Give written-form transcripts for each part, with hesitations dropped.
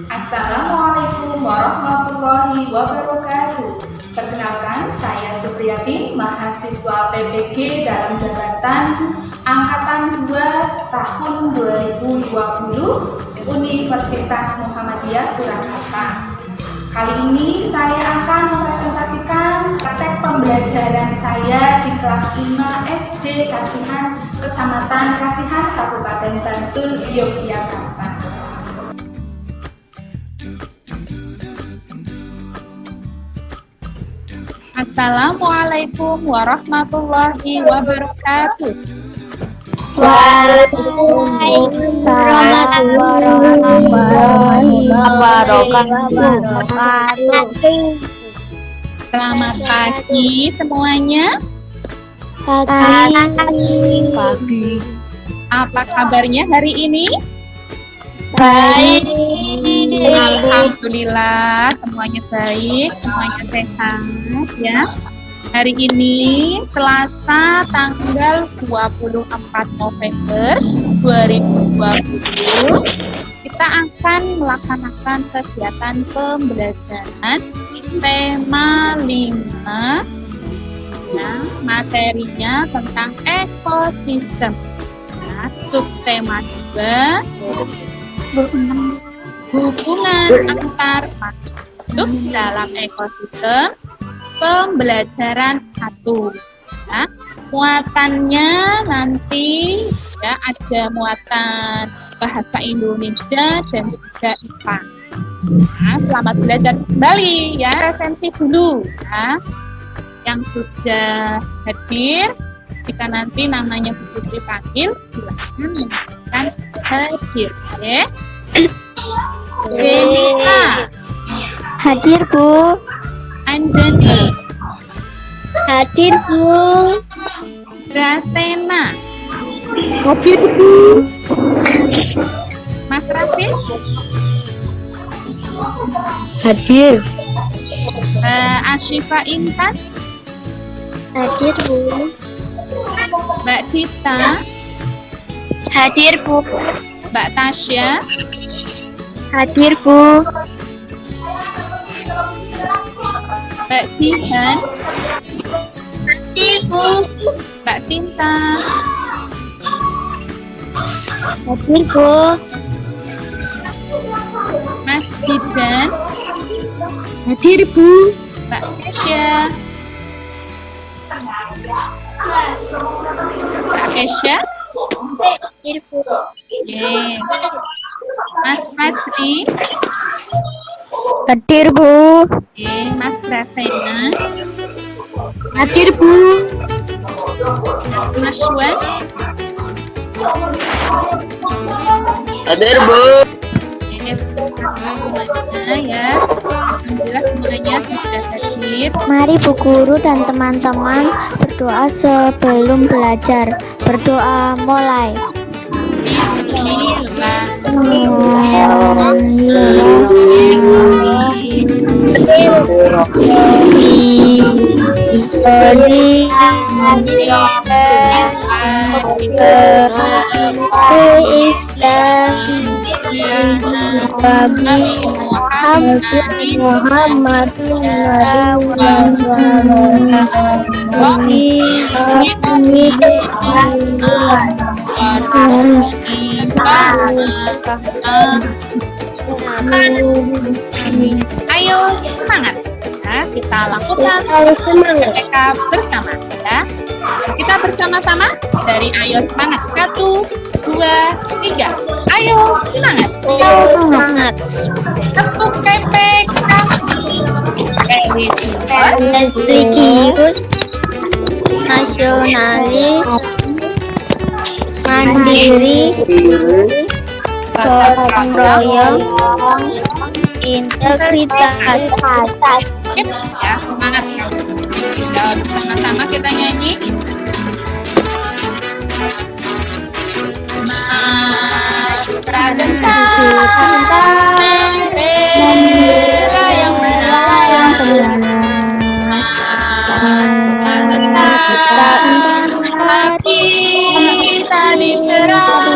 Assalamualaikum warahmatullahi wabarakatuh. Perkenalkan, saya Supriyati, mahasiswa PPG dalam jabatan Angkatan 2 tahun 2020 Universitas Muhammadiyah Surakarta. Kali ini saya akan mempresentasikan praktek pembelajaran saya di kelas 5 SD Kasihan, Kecamatan Kasihan, Kabupaten Bantul, Yogyakarta. Assalamualaikum warahmatullahi wabarakatuh. Waalaikumsalam warahmatullahi wabarakatuh. Selamat pagi semuanya. Pagi. Apa kabarnya hari ini? Baik. Alhamdulillah semuanya baik, semuanya sehat ya. Hari ini Selasa tanggal 24 November 2020 kita akan melaksanakan kegiatan pembelajaran tema 5 ya, materinya tentang ekosistem. Ya, subtema 2 hubungan antar makhluk dalam ekosistem, pembelajaran 1 ya. Muatannya nanti ya ada muatan bahasa Indonesia dan juga IPA. Nah, selamat belajar kembali ya. Presensi dulu ya. Yang sudah hadir, jika nanti namanya Bu Putri panggil, silakan mengatakan hadir ya. Benita Hadir, Bu. Anjani, Hadir, Bu. Rasena, Hadir, Bu. Mas Raffi, Hadir. Ashifa Intan, Hadir, Bu. Mbak Dita, Hadir, Bu. Mbak Tasya, Hadir, Bu. Mbak Jihan, Hadir, Bu. Mbak Sinta, Hadir, Bu. Mas Jidan, Hadir, Bu. Mbak Kesya, Mbak Kesya, Hadir, Bu. Yeay. Mas Hasri, Hadir, Bu. Mas Rasena, Hadir, Bu. Mas Wan, Hadir, Bu. Semuanya ya. Alhamdulillah semuanya sudah hadir. Mari Bu Guru dan teman-teman berdoa sebelum belajar. Berdoa mulai. Ayo semangat ya, kita lakukan mereka bersama ya. Kita bersama-sama dari ayo semangat 1, 2, 3. Ayo semangat. Semangat. Tepuk kepek. Religius, nasionalis, mandiri, gotong royong, integritas. Ya, semangat. Kita bersama-sama kita nyanyi. Pradentang bendera yang merah, hati kita diserang.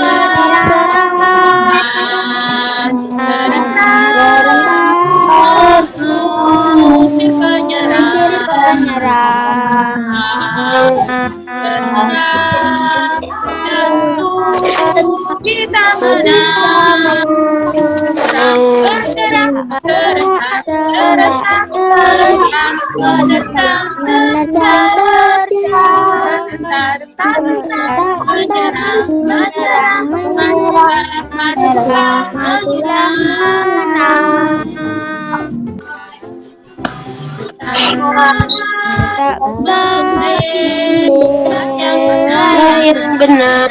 menerjang yang benar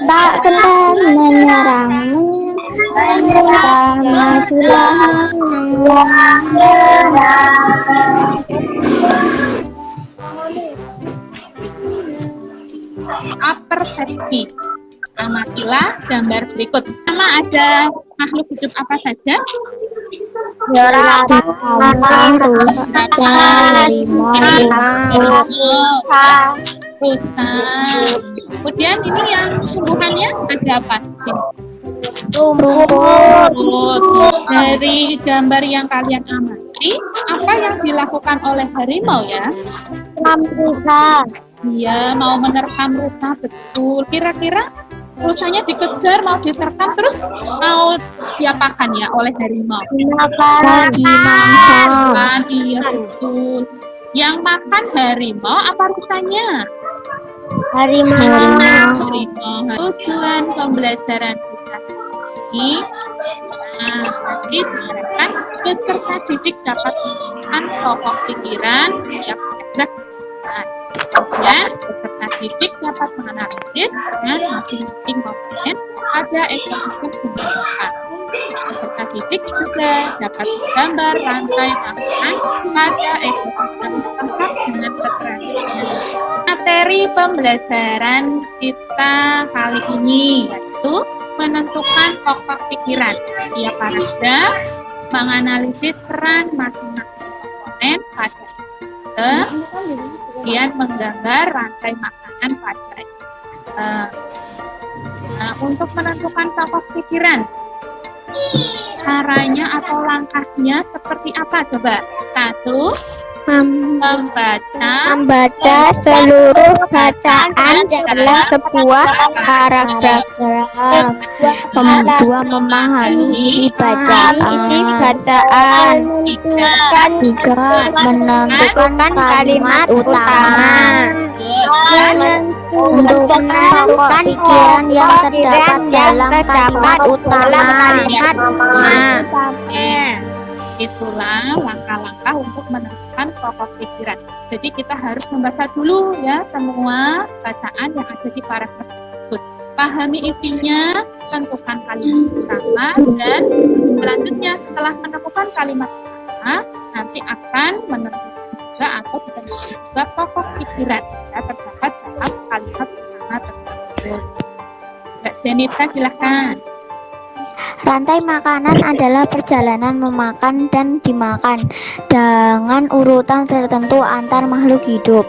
tak kenal menyerang Apersepsi. Amatilah gambar berikut. Pertama ada makhluk hidup apa saja? Rusa. Kemudian ini yang tumbuhannya ada apa? Rumput. Dari gambar yang kalian amati, apa yang dilakukan oleh harimau ya? Dia mau menerkam rusa, betul. Kira-kira rusanya dikejar, mau diterkam, terus mau diapakan ya oleh harimau? Dimakan, iya betul. Yang makan harimau apa rusanya? Harimau. Tujuan pembelajaran kita ini, nanti diharapkan peserta didik dapat menemukan pokok pikiran yang beragam. Kemudian peserta didik dapat menganalisis dengan masing-masing komponen pada ekosistem pembentukan. Peserta didik juga dapat menggambar rantai makanan pada ekosistem lengkap dengan keterangan. Materi pembelajaran kita kali ini yaitu menentukan pokok pikiran. Tiap paragraf menganalisis peran masing-masing komponen pada ekosistem, kemudian menggambar rantai makanan pada untuk menentukan pokok pikiran, caranya atau langkahnya seperti apa coba? 1. Membaca seluruh bacaan dalam sebuah paragraf. 2. Memahami isi bacaan. 3. Menentukan kalimat utama. Untuk menentukan pikiran yang terdapat dalam kalimat utama. Itulah langkah-langkah untuk menentukan pokok pikiran. Jadi kita harus membaca dulu ya semua bacaan yang ada di paragraf tersebut. Pahami isinya, tentukan kalimat utama, dan selanjutnya setelah menemukan kalimat utama, nanti akan menentukan juga atau ditentukan juga pokok pikiran ya terdapat dalam kalimat utama tersebut. Mbak Jenita silahkan. Rantai makanan adalah perjalanan memakan dan dimakan dengan urutan tertentu antar makhluk hidup.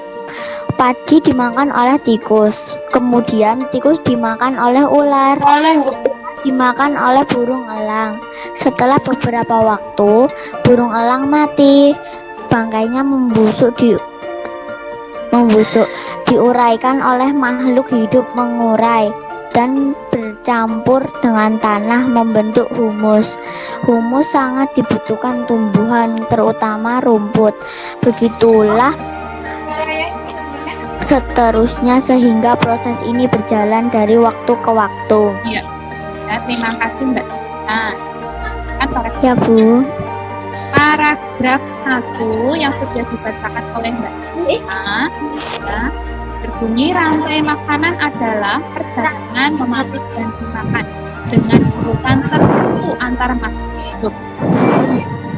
Padi dimakan oleh tikus, kemudian tikus dimakan oleh ular, dimakan oleh burung elang. Setelah beberapa waktu, burung elang mati, bangkainya membusuk, diuraikan oleh makhluk hidup mengurai dan bercampur dengan tanah membentuk humus. Humus sangat dibutuhkan tumbuhan, terutama rumput. Begitulah seterusnya sehingga proses ini berjalan dari waktu ke waktu. Iya. Ya, terima kasih Mbak. Nah, kan Ya Bu. paragraf 1 yang sudah dibacakan oleh Mbak Ina, ya, berbunyi rantai makanan adalah perjalanan memakan dan dimakan dengan urutan tertentu antar makhluk hidup.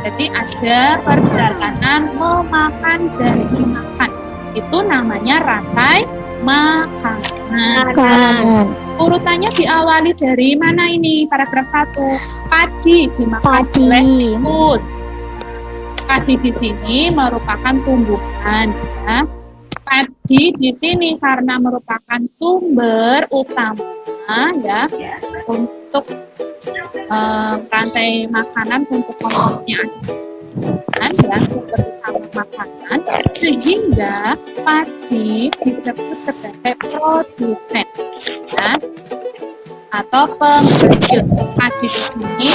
Jadi ada perjalanan memakan dan dimakan. Itu namanya rantai makanan. Makanan. Urutannya diawali dari mana ini? Paragraf 1. Padi dimakan Padi. oleh tikus. Padi di sini merupakan tumbuhan, ya. Padi di sini karena merupakan sumber utama, ya, untuk rantai makanan untuk konsumsi ya, sumber utama makanan, sehingga padi disebut sebagai produsen, ya, atau penghasil. Padi di sini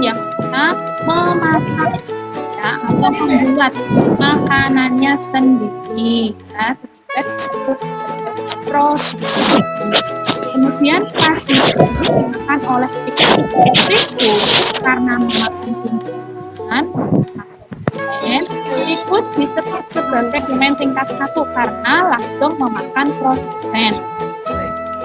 yang bisa memasak, ya, atau membuat makanannya sendiri, ya, sehingga disebut sebagai produsen. Kemudian padi dimakan oleh tikus karena memakan tumbuhan. Tikus disebut sebagai konsumen tingkat 1 karena langsung memakan produsen.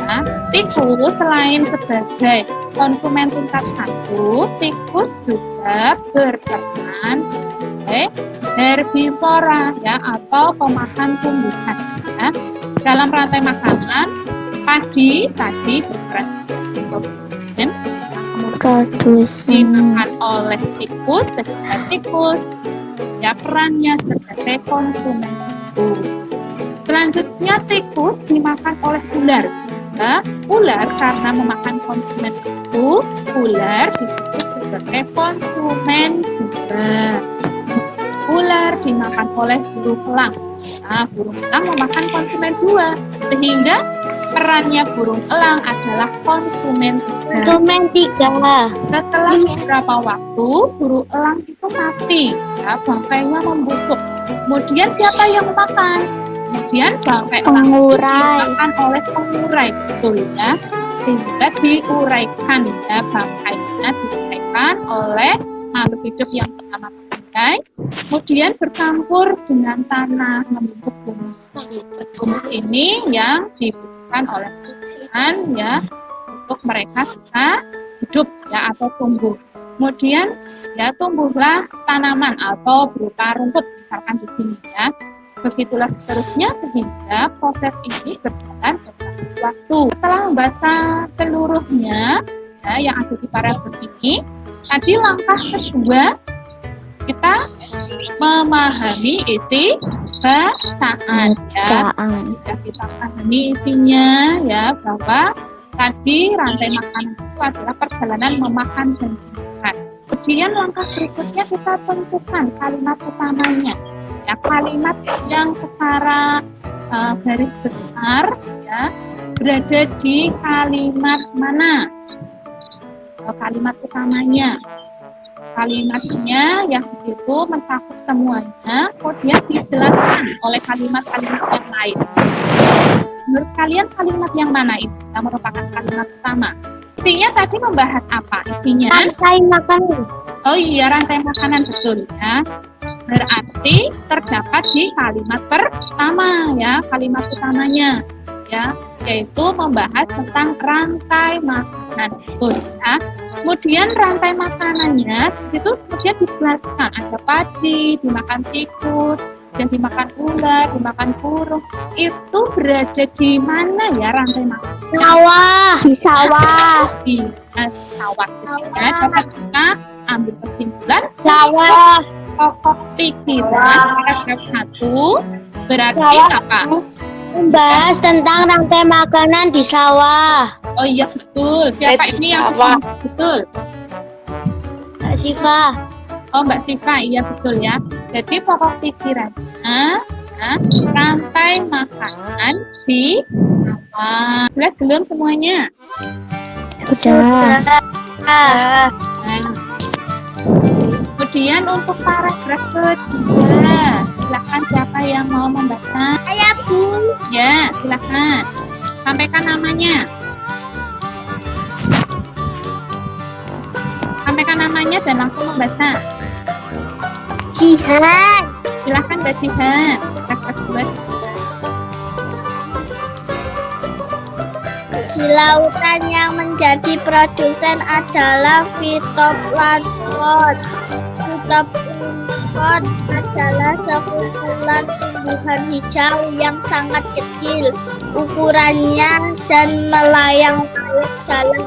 Ya, tikus selain sebagai konsumen tingkat 1, tikus juga berperan sebagai herbivora, ya, atau pemakan tumbuhan. Ya. Dalam rantai makanan, padi tadi berperan sebagai produsen, kemudian dimakan oleh tikus, sehingga tikus, ya, perannya sebagai konsumen itu. Selanjutnya tikus dimakan oleh ular. Ya, ular karena memakan konsumen itu, ular disebut sebagai konsumen juga. Ular dimakan oleh burung elang. Nah, burung elang memakan konsumen 2, sehingga perannya burung elang adalah konsumen 3. Konsumen 3. Setelah beberapa waktu, burung elang itu mati, ya, bangkainya membusuk. Kemudian siapa yang memakan? Kemudian bangkai elang itu dimakan oleh pengurai, betul, ya, sehingga diuraikan, ya, bangkainya diuraikan oleh makhluk hidup yang pertama bangkai, kemudian bercampur dengan tanah membentuk humus. Humus ini yang dibutuhkan oleh Tuhan, ya, untuk mereka bisa hidup, ya, atau tumbuh. Kemudian, ya, tumbuhlah tanaman atau berupa rumput, misalkan di sini, ya. Begitulah seterusnya, sehingga proses ini berjalan beberapa waktu. Setelah membaca seluruhnya, ya, yang ada di paragraf ini, tadi langkah kedua kita memahami isi bacaan, ya. Sudah kita pahami isinya, ya, bahwa tadi rantai makanan itu adalah perjalanan memakan dan dimakan. Kemudian langkah berikutnya kita tentukan kalimat utamanya. Ya, kalimat yang secara garis besar, ya, berada di kalimat mana? Kalimat utamanya. Kalimatnya yang itu mencakup semuanya, kemudian dijelaskan oleh kalimat-kalimat yang lain. Menurut kalian kalimat yang mana itu yang merupakan kalimat utama? Isinya tadi membahas apa? Isinya? Rantai makanan. Oh iya, rantai makanan, betul, ya. Berarti terdapat di kalimat pertama, ya, kalimat utamanya, ya, yaitu membahas tentang rantai makanan, betul, ya. Kemudian rantai makanannya itu kemudian dijelaskan, ada padi, dimakan tikus, dan dimakan ular, dimakan burung. Itu berada di mana, ya, rantai makanan? Sawah. Di sawah. Di sawah. Ya, coba kita ambil kesimpulan. Sawah. Pokok pikiran paragraf 1 berarti apa? Membahas tentang rantai makanan di sawah. Oh iya, betul. Siapa ini yang betul? Mbak Siva. Oh, Mbak Siva, iya betul, ya. Jadi pokok pikirannya, ya, rantai makanan di sawah. Jelas belum semuanya? Sudah. Nah, kemudian untuk paragraf kedua, silakan siapa yang mau membaca? Saya, Bu. Ya, silakan. Sampaikan namanya. Sampaikan namanya dan langsung membaca. Jihan. Silakan Mbak Jihan. Paragraf kedua. Di lautan yang menjadi produsen adalah Phytoplankton. Phytoplankton adalah sekumpulan tumbuhan hijau yang sangat kecil ukurannya dan melayang-layang dalam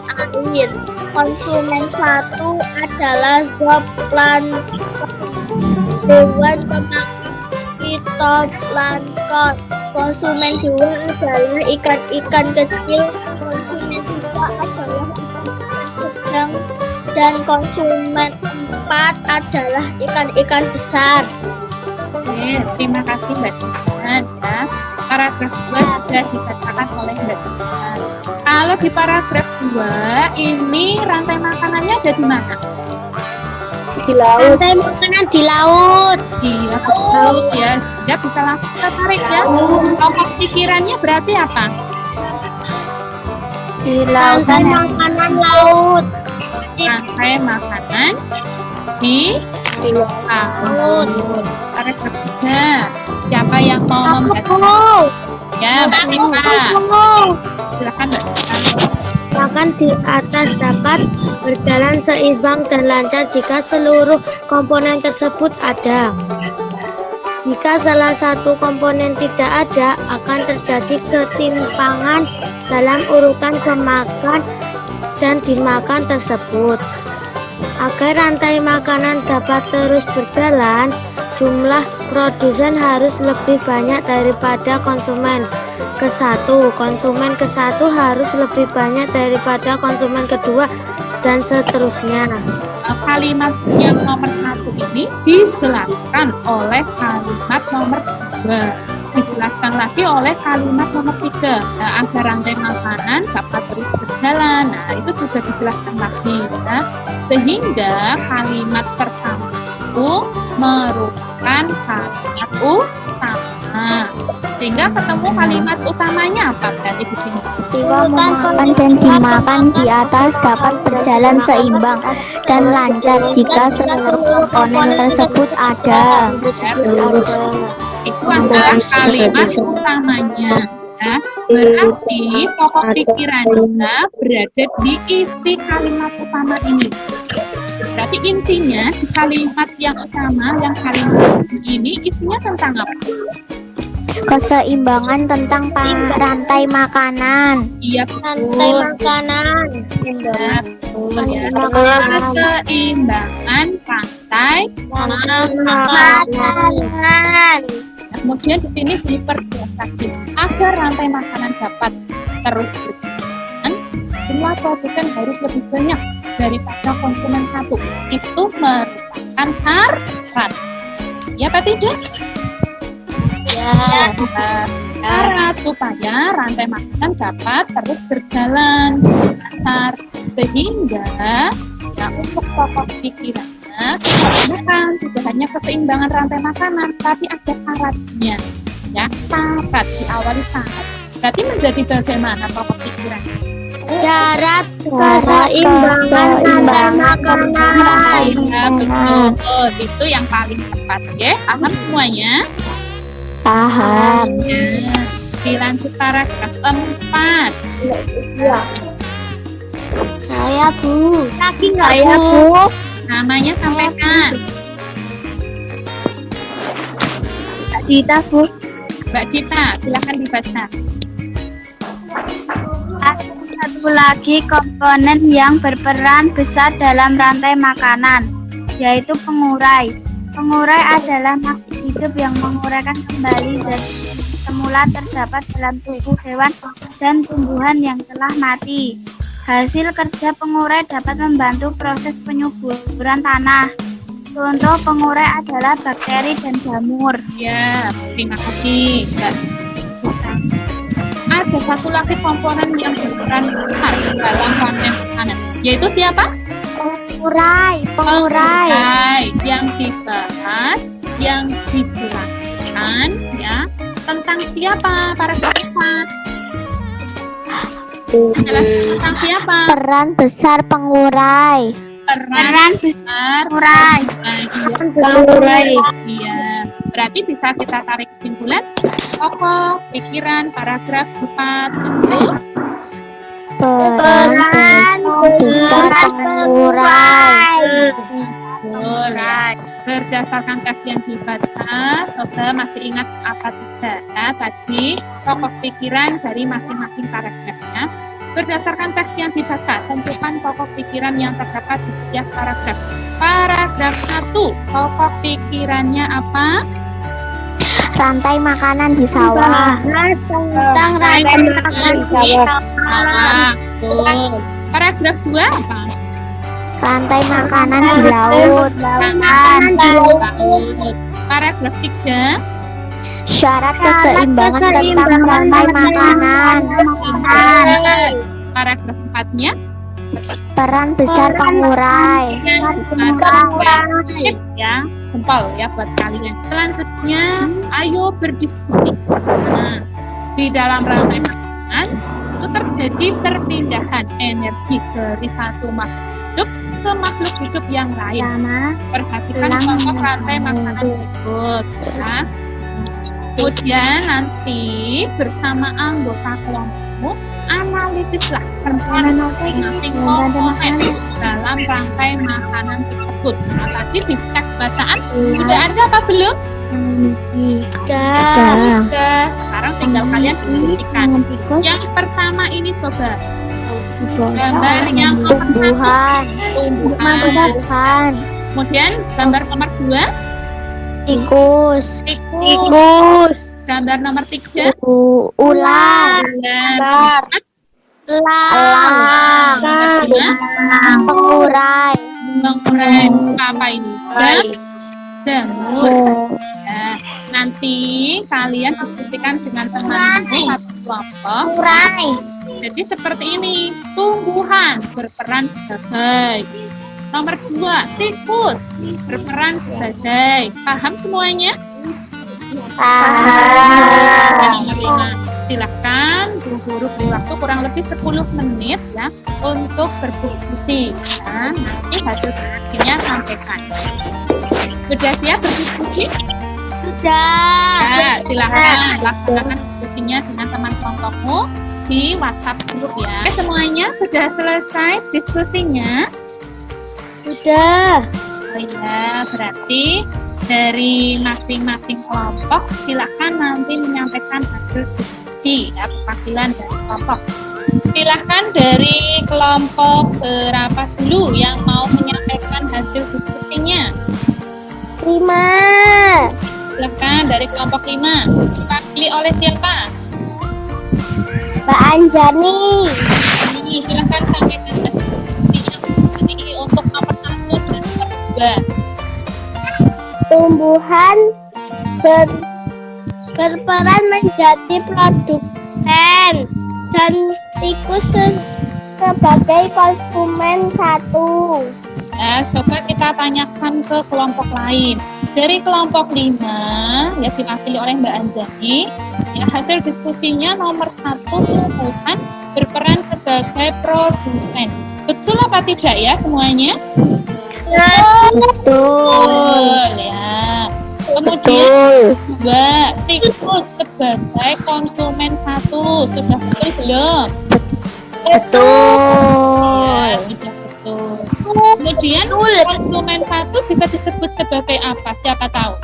air. Konsumen satu adalah zooplankton, hewan pemakan fitoplankton. Konsumen dua adalah ikan-ikan kecil. Konsumen tiga adalah ikan-ikan sedang. Dan konsumen empat adalah ikan-ikan besar. Oke, terima kasih Mbak Dian ya. Paragraf 2 sudah dibacakan oleh Mbak Dian. Kalau di paragraf 2 ini rantai makanannya ada di mana? Di laut. Rantai makanan di laut. Iya betul ya. Sudah bisa langsung kita tarik ya. Pokok pikirannya berarti apa? Di laut. Rantai makanan laut. Rantai makanan di laut. Paragraf 3. Siapa yang mau membaca? Ya, Mbak Tika. Silakan Mbak Tika. Makan di atas dapat berjalan seimbang dan lancar jika seluruh komponen tersebut ada. Jika salah satu komponen tidak ada, akan terjadi ketimpangan dalam urutan pemakan dan dimakan tersebut. Agar rantai makanan dapat terus berjalan, jumlah produsen harus lebih banyak daripada konsumen ke satu. Konsumen ke satu harus lebih banyak daripada konsumen kedua, dan seterusnya. Kalimat yang nomor 1 ini dijelaskan oleh kalimat nomor 2. Dijelaskan lagi oleh kalimat nomor 3. Nah, agar rantai makanan dapat terus berjalan. Nah, itu sudah dijelaskan lagi ya. Sehingga kalimat pertama itu merupakan kalimat utama. Sehingga ketemu kalimat utamanya apa berarti di sini? Memakan dan dimakan di atas dapat berjalan seimbang dan lancar jika seluruh komponen tersebut ada. Itu adalah kalimat utamanya. Ya. Berarti pokok pikirannya berada di isi kalimat utama ini. Berarti intinya di kalimat yang utama, yang kalimat ini isinya tentang apa? Keseimbangan tentang rantai makanan. Iya, Rantai betul. makanan. Ya, betul ya. Makanan. Keseimbangan rantai makanan. Makanan. Kemudian di sini diperjelas lagi agar rantai makanan dapat terus berjalan, jumlah produsen harus lebih banyak daripada konsumen satu. Itu merupakan syarat. Ya, Pak Tijo? Ya. Syarat supaya rantai makanan dapat terus berjalan lancar, sehingga ya untuk pokok pikirannya bukan tidak hanya keseimbangan rantai makanan, tapi ada syaratnya. Ya, syarat diawali syarat. Berarti menjadi bagaimana pokok pikirannya? Syarat keseimbangan rantai makanan. Ya, betul. Itu yang paling tepat ya. Paham semuanya? Paham. Ya. Dilanjut paragraf 4. Saya Bu. Lagi nggak Saya Bu. Namanya sampaikan. Mbak Dita Bu. Mbak Dita, silakan dibaca. Ada satu lagi komponen yang berperan besar dalam rantai makanan, yaitu pengurai. Pengurai adalah makhluk hidup yang menguraikan kembali zat semula terdapat dalam tubuh hewan dan tumbuhan yang telah mati. Hasil kerja pengurai dapat membantu proses penyuburan tanah. Contoh pengurai adalah bakteri dan jamur. Ya, terima kasih Mbak Dita. Ada satu lagi komponen yang berperan besar dalam rantai makanan, yaitu siapa? Pengurai. Pengurai yang dibahas, yang dijelaskan ya tentang siapa para sahabat? Jelaskan tentang siapa? Peran besar pengurai. Peran besar Pengurai. Iya. Berarti bisa kita tarik kesimpulan pokok pikiran paragraf 4 itu Peran besar pengurai. Pengurai. Berdasarkan teks yang dibaca, coba masih ingat apa tidak ya tadi pokok pikiran dari masing-masing paragrafnya. Berdasarkan teks yang dibaca, tentukan pokok pikiran yang terdapat di setiap paragraf. Paragraf 1, pokok pikirannya apa? Rantai makanan di sawah. Tentang rantai makanan di sawah. Betul. Paragraf 2 apa? Rantai makanan di laut. Makanan di laut. Paragraf 3. Syarat keseimbangan tentang rantai makanan. Paragraf 4-nya. Peran besar pengurai. Ya, jempol ya buat kalian. Selanjutnya, ayo berdiskusi. Nah, di dalam rantai makanan itu terjadi perpindahan energi dari satu makhluk hidup ke makhluk hidup yang lain. Perhatikan contoh rantai makanan berikut. Ya. Kemudian nanti bersama anggota kelompokmu analisislah peran masing-masing komponen dalam rantai makanan tersebut. Nah, tadi di teks bacaan sudah ada apa belum? Sudah. Sekarang tinggal kalian diskusikan. Yang pertama ini coba gambar yang Tumbuhan. tumbuhan. Kemudian gambar nomor 2 Tikus. tikus. Gambar nomor 3 Ular. ular. Elang. Pengurai. Mengurai apa ini? Jamur. Ya. Nanti kalian diskusikan dengan teman-teman satu kelompok. Pengurai. Jadi seperti ini, tumbuhan berperan sebagai. Nomor 2, tikus berperan sebagai. Paham semuanya? Nomor 5, silahkan guru beri waktu kurang lebih 10 menit ya untuk berdiskusi. Ya, nanti hasil diskusinya sampaikan. Sudah siap berdiskusi? Sudah. Ya, silahkan laksanakan diskusinya dengan teman kelompokmu di WhatsApp grup ya. Oke, semuanya sudah selesai diskusinya? Sudah. Oh ya, berarti dari masing-masing kelompok silakan nanti menyampaikan hasil diskusi ya, perwakilan dari kelompok. Silakan dari kelompok berapa dulu yang mau menyampaikan hasil diskusinya? 5. Silakan dari kelompok 5. Diwakili oleh siapa? Mbak Anjani. Ini silakan sampaikan hasil diskusinya. Ini untuk nomor 1 dan nomor 2. Tumbuhan berperan menjadi produsen dan tikus sebagai konsumen satu. Nah, coba kita tanyakan ke kelompok lain. Dari kelompok 5, ya diwakili oleh Mbak Anjani, ya hasil diskusinya nomor 1, tumbuhan berperan sebagai produsen. Betul apa tidak ya semuanya? Betul ya. Kemudian 2, tikus sebagai konsumen satu. Sudah betul belum? Betul. Ya, sudah betul. Kemudian konsumen satu bisa disebut sebagai apa? Siapa tahu?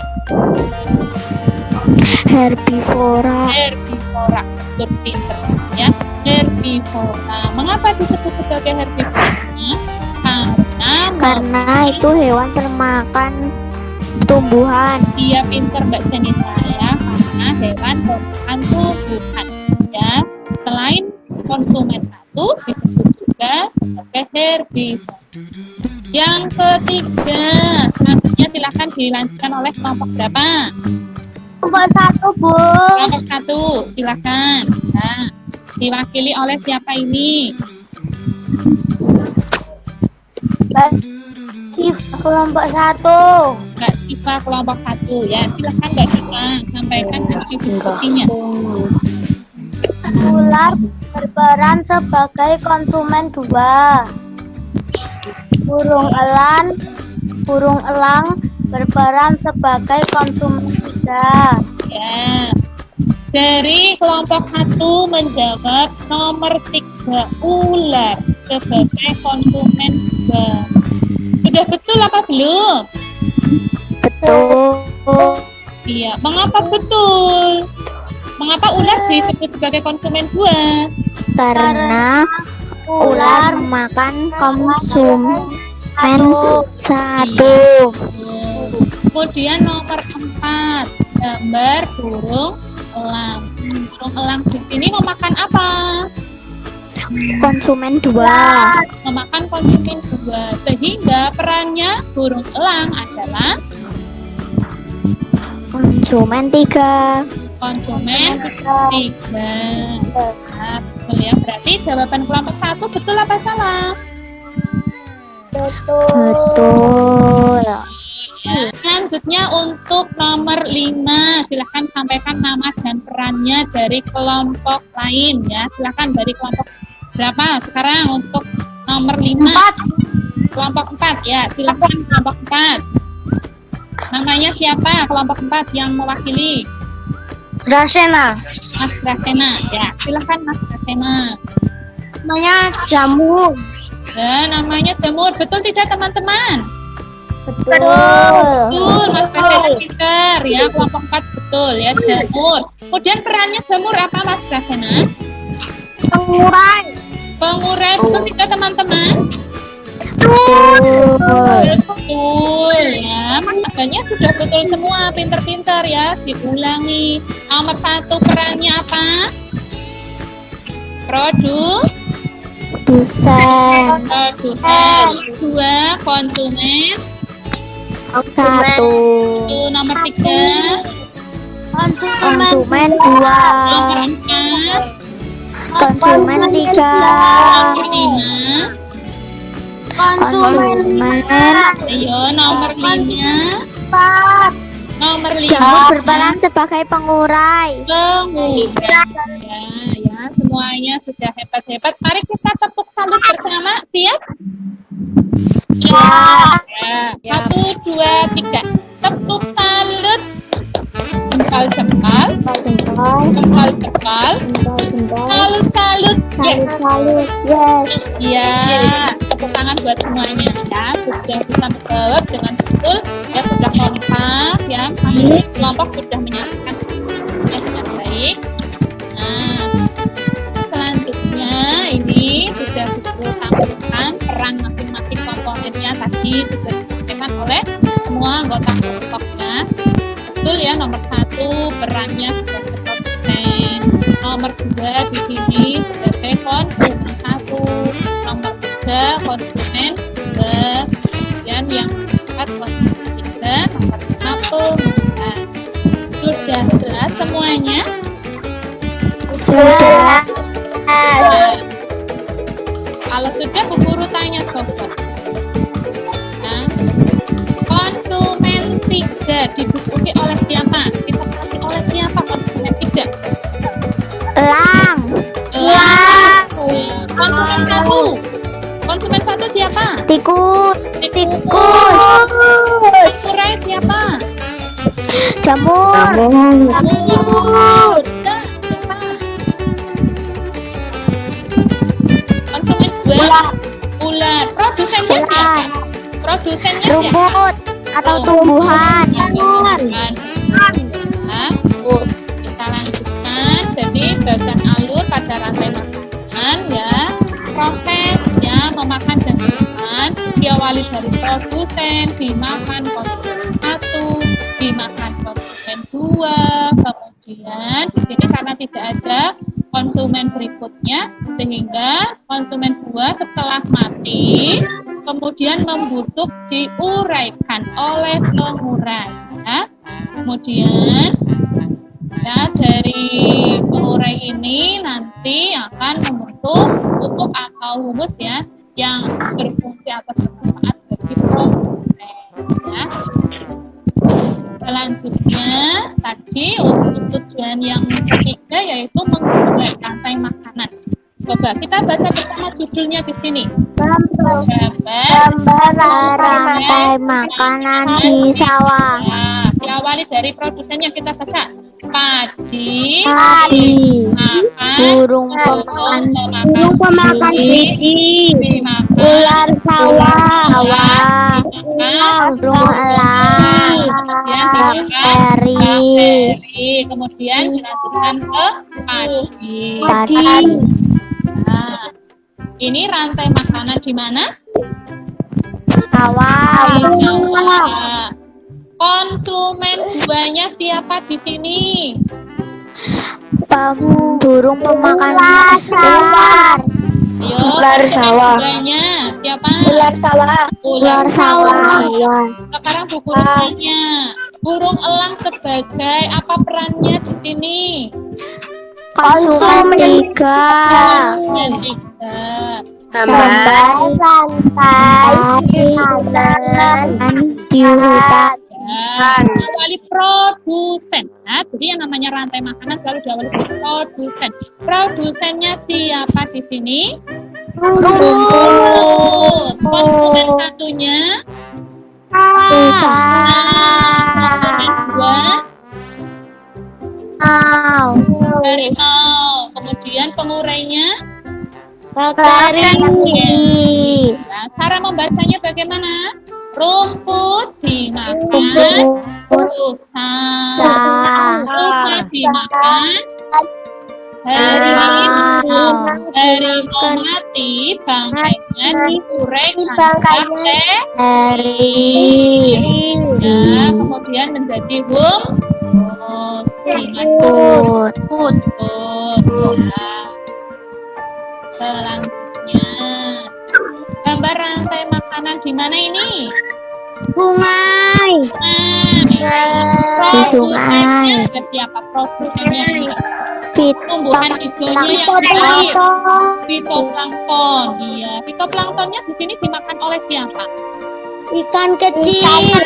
Herbivora. Herbivora. Betul, pinter ya. Herbivora. Mengapa disebut sebagai herbivora? Karena itu hewan termakan tumbuhan. Dia pinter Mbak Janita ya, karena hewan termakan tumbuhan ya. Selain konsumen satu disebut juga sebagai herbivora. Yang ketiga, selanjutnya silakan dilanjutkan oleh kelompok berapa? Kelompok 1, Bu. Kelompok 1, silakan. Nah, diwakili oleh siapa ini? Kelompok 1. Mbak Siva kelompok 1 ya. Silakan Mbak Siva sampaikan hasil diskusinya. Ular berperan sebagai konsumen 2. Burung elang berperan sebagai konsumen 3. Ya. Dari kelompok 1 menjawab nomor 3, ular sebagai konsumen 2. Sudah betul apa belum? Betul. Iya, mengapa betul? Mengapa ular disebut sebagai konsumen buah? Karena ular memakan konsumen satu. Kemudian nomor 4, gambar burung elang. Burung elang di sini memakan apa? Konsumen dua. Memakan konsumen dua. Sehingga perannya burung elang adalah Konsumen tiga. konsumen 3. Nah, betul ya. Berarti jawaban kelompok 1 betul apa salah? Betul. Ya. Selanjutnya untuk nomor 5, silahkan sampaikan nama dan perannya dari kelompok lain ya. Silahkan dari kelompok berapa sekarang untuk nomor 5? Kelompok 4 ya, silahkan kelompok 4. Namanya siapa kelompok 4 yang mewakili? Grasena. Mas Grasena ya, silahkan Mas Grasena. Namanya jamur. Ya, namanya jamur, betul tidak teman-teman? Betul. Betul, Mas Grasena pinter ya, kelompok 4 betul ya, jamur. Kemudian perannya jamur apa Mas Grasena? Pengurai. Pengurai, betul tidak teman-teman? Betul ya, makanya sudah betul semua, pinter-pinter ya, diulangi. Nomor 1 perannya apa? Produsen. Produsen. 2 konsumen. Satu. Itu nomor 3. Konsumen dua. Nomor 4. Konsumen tiga. Nomor 5. Konsumen Ayo nomor 5. Nomor 5. jamur berperan sebagai pengurai. Pengurai. Ya, semuanya sudah hebat-hebat. Mari kita tepuk salut bersama. Siap? Ya. 1, 2, 3. Tepuk salut. Jempal-jempal. Jempal-jempal. Salut-salut. Yes. Yes. Ya, tepuk tangan buat semuanya ya. Sudah bisa menjawab dengan betul. Ya, sudah kompak ya. Kami kelompok sudah menyampaikan ya dengan baik. Nah, selanjutnya ini sudah disampaikan peran masing-masing komponennya tadi sudah disampaikan oleh semua anggota kelompoknya. Betul ya, nomor 1 perannya sebagai produsen, nomor 2 di sini sebagai konsumen 1, nomor 3 konsumen 2, kemudian yang keempat konsumen 3, nomor 5 pengusaha. Sudah jelas semuanya? Sudah. Kalau sudah, Bu Guru tanya coba. Nah, konsumen 3 diduduki oleh siapa? Kita kasih oleh siapa konsumen 3? Elang. Elang. Konsumen 1. Konsumen 1 siapa? Tikus. Pengurai siapa? Jamur. Jamur. Siapa? Konsumen 2. Ular. Produsennya siapa? Produsennya siapa? Rumput atau tumbuhan. Nah, kita lanjutkan. Jadi bagian alur pada rantai makanan ya, proses ya memakan dan dimakan diawali dari produsen, dimakan konsumen 1, dimakan konsumen 2, kemudian di sini karena tidak ada konsumen berikutnya sehingga konsumen 2 setelah mati kemudian membusuk diuraikan oleh pengurai ya. Kemudian ya dari pengurai ini nanti akan membentuk pupuk atau humus ya yang berfungsi atau bermanfaat bagi produsen ya. Selanjutnya tadi untuk tujuan yang ketiga yaitu menggunakan rantai makanan. Coba kita baca bersama judulnya di sini. Gambar rantai makanan di sawah. Nah, diawali dari produsennya kita baca. Padi, makan, burung pemakan biji, dimakan, ular sawah, dimakan, burung elang, kemudian dimakan, bakteri, kemudian dilanjutkan ke padi. Nah, ini rantai makanan di mana? sawah, Nah, konsumen buahnya siapa di sini? burung pemakan ular, Ayo, ular sawah, buahnya siapa? sawah, Ular sawah. Sekarang buku listanya. Burung elang sebagai apa perannya di sini? konsumen tiga, Konsumen tiga. di hutan, Diawali produsen. Nah, jadi yang namanya rantai makanan selalu diawali produsen. Produsennya siapa di sini? rumput, Konsumen satunya? Konsumen dua? Harimau. Kemudian pengurainya? bakteri, Ya, cara membacanya bagaimana? Rumput dimakan, rusa. Rusa dimakan, harimau mati, bangkainya diuraikan bakteri. Ya, kemudian menjadi humus. rumput, Ya. Selanjutnya, gambar rantai makanan di mana ini? sungai, di sungai, Produsennya siapa? Produsennya ini. fit, Tumbuhan hijaunya yang cair. Fitoplankton. Iya, fitoplanktonnya di sini dimakan oleh siapa? ikan kecil,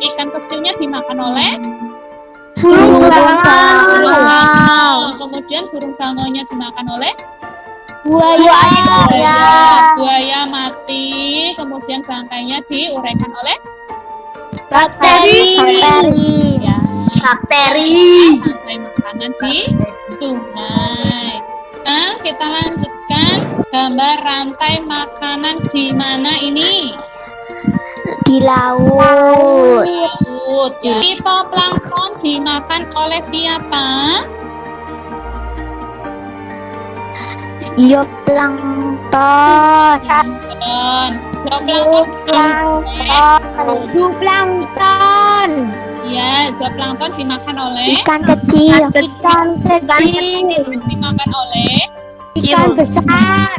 Ikan kecilnya dimakan oleh burung burung bangau, bangau. Kemudian burung bangaunya dimakan oleh buaya mati. Kemudian bangkainya diuraikan oleh bakteri, ya, rantai makanan di sungai. Nah, kita lanjutkan gambar rantai makanan di mana ini? di laut, Laut. Ya. Fitoplankton dimakan oleh siapa? zooplankton, zooplankton, Ya, zooplankton dimakan oleh ikan kecil, dimakan oleh ikan besar,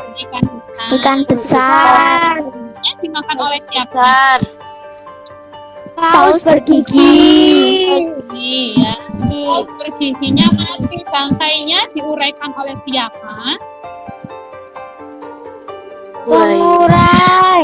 ikan besar. Ya, dimakan oleh siapa? paus bergigi, Iya. Paus bergiginya mati, bangkainya diuraikan oleh siapa? pengurai,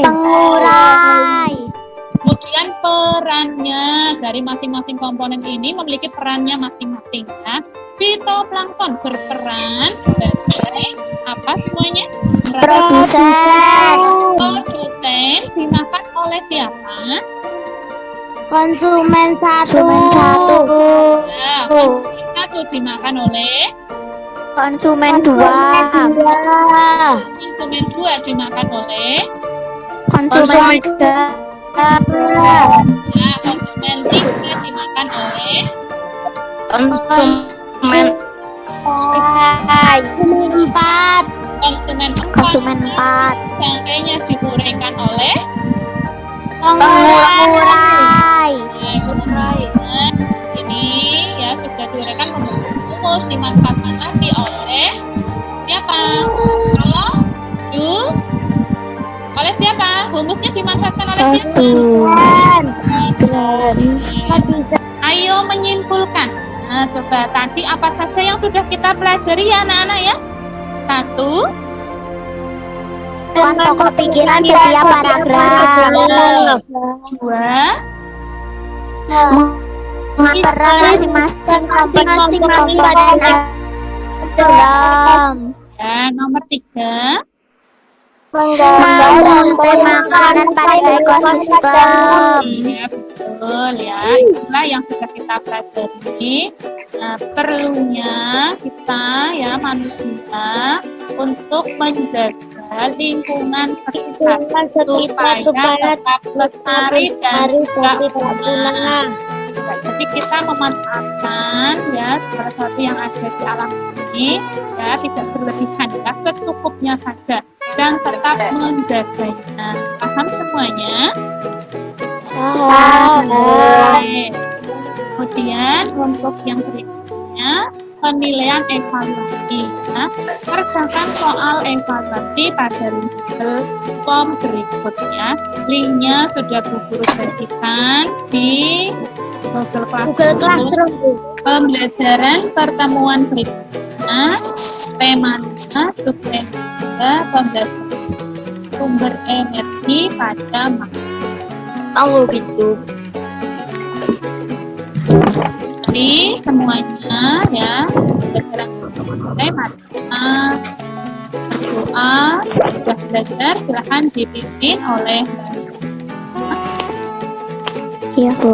Kemudian perannya dari masing-masing komponen ini memiliki perannya masing-masing. Ya. Fitoplankton berperan sebagai apa semuanya? produsen, Dimakan oleh siapa? konsumen satu, Nah, konsumen satu dimakan oleh konsumen dua, konsumen dua dimakan oleh konsumen tiga, nah, konsumen tiga dimakan oleh empat, konsumen konsumen empat, bangkainya diuraikan oleh pengurai, kemudian ini ya sudah diuraikan membentuk humus dimanfaatkan lagi oleh siapa? Oleh siapa? Humusnya dimanfaatkan oleh siapa? Ayo menyimpulkan. Nah, coba tadi apa saja yang sudah kita pelajari ya anak-anak ya? 1. pokok pikiran setiap paragraf, 2. mengantarkan masing-masing komponen dalam, Dan nomor 3. Mengganggu rantai makanan pada ekosistem. Iya, betul ya. Itulah yang sudah kita pelajari. Nah, perlunya kita ya manusia untuk menjaga lingkungan sekitar supaya tetap lestari dan tidak punah. Jadi kita memanfaatkan ya salah satu yang ada di alam ini ya tidak berlebihan ya secukupnya saja dan tetap menjaganya. Paham semuanya? Oke. Kemudian untuk yang berikutnya penilaian evaluasi. Ya. Kerjakan soal evaluasi pada level form berikutnya. Linknya sudah Bu Guru bagikan di Google Classroom. Pembelajaran pertemuan berikutnya. Temanya subtema pembelajaran sumber energi pada Oh gitu. Jadi semuanya ya pembelajaran tema berdoa sudah belajar silahkan dipimpin oleh Iya Bu.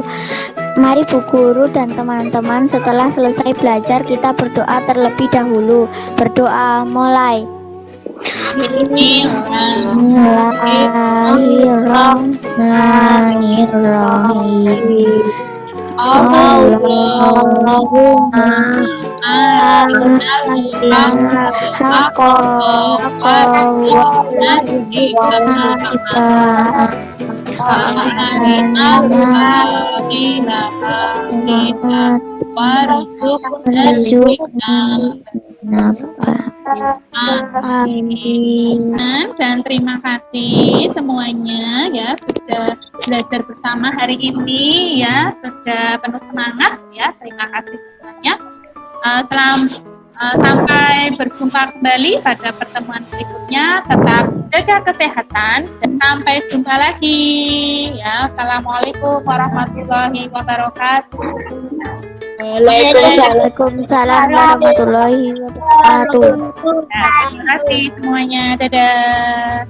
Mari Bu Guru dan teman-teman setelah selesai belajar kita berdoa terlebih dahulu. Berdoa mulai. Bismillahirrahmanirrahim. Allahumma arina haqqa dan terima kasih semuanya ya sudah belajar bersama hari ini ya sudah penuh semangat ya terima kasih semuanya. Sampai berjumpa kembali pada pertemuan berikutnya. Tetap jaga kesehatan dan sampai jumpa lagi. Ya, assalamualaikum warahmatullahi wabarakatuh. Waalaikumsalam warahmatullahi wabarakatuh. Nah, terima kasih semuanya. Dadah.